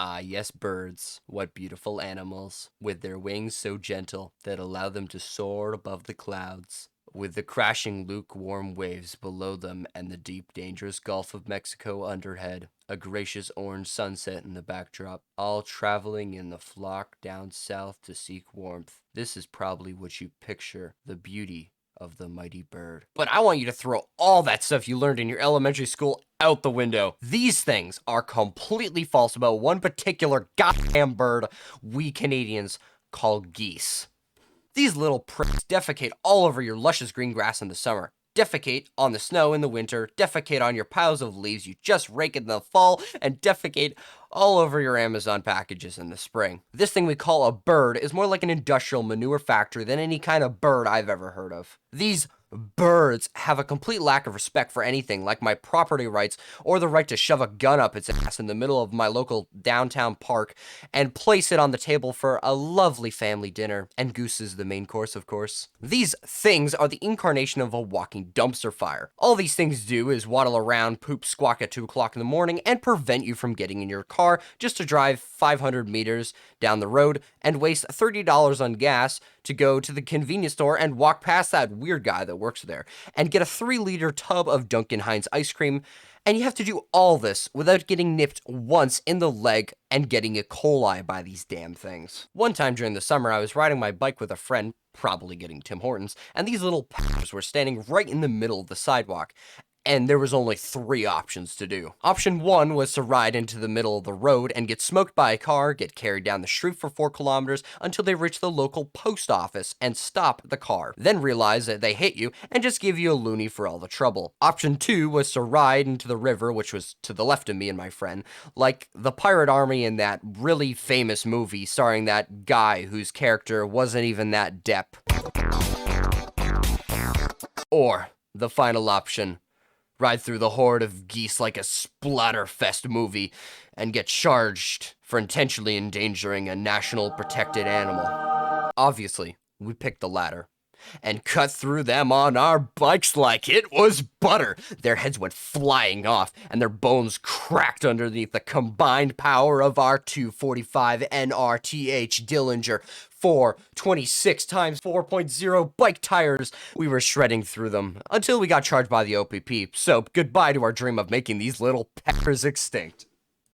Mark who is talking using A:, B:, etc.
A: Ah, yes, birds. What beautiful animals, with their wings so gentle that allow them to soar above the clouds. With the crashing lukewarm waves below them and the deep dangerous Gulf of Mexico underhead, a gracious orange sunset in the backdrop, all traveling in the flock down south to seek warmth. This is probably what you picture the beauty of the mighty bird. But I want you to throw all that stuff you learned in your elementary school out the window. These things are completely false about one particular goddamn bird we Canadians call geese. These little pricks defecate all over your luscious green grass in the summer, defecate on the snow in the winter, defecate on your piles of leaves you just rake in the fall, and defecate all over your Amazon packages in the spring. This thing we call a bird is more like an industrial manure factory than any kind of bird I've ever heard of. These birds have a complete lack of respect for anything like my property rights or the right to shove a gun up its ass in the middle of my local downtown park and place it on the table for a lovely family dinner. And goose is the main course, of course. These things are the incarnation of a walking dumpster fire. All these things do is waddle around, poop, squawk at 2 o'clock in the morning, and prevent you from getting in your car just to drive 500 meters down the road and waste $30 on gas to go to the convenience store and walk past that weird guy that works there and get a 3-liter tub of Duncan Hines ice cream. And you have to do all this without getting nipped once in the leg and getting E. coli by these damn things. One time during the summer, I was riding my bike with a friend, probably getting Tim Hortons, and these little peppers were standing right in the middle of the sidewalk. And there was only 3 options to do. Option 1 was to ride into the middle of the road and get smoked by a car, get carried down the street for 4 kilometers until they reach the local post office and stop the car. Then realize that they hit you and just give you a loonie for all the trouble. Option 2 was to ride into the river, which was to the left of me and my friend, like the pirate army in that really famous movie starring that guy whose character wasn't even that Depp. Or the final option, ride through the horde of geese like a splatterfest movie and get charged for intentionally endangering a national protected animal. Obviously, we picked the latter and cut through them on our bikes like it was butter. Their heads went flying off and their bones cracked underneath the combined power of our 245 NRTH Dillinger 426 times 4.0 bike tires. We were shredding through them until we got charged by the OPP. So goodbye to our dream of making these little peppers extinct.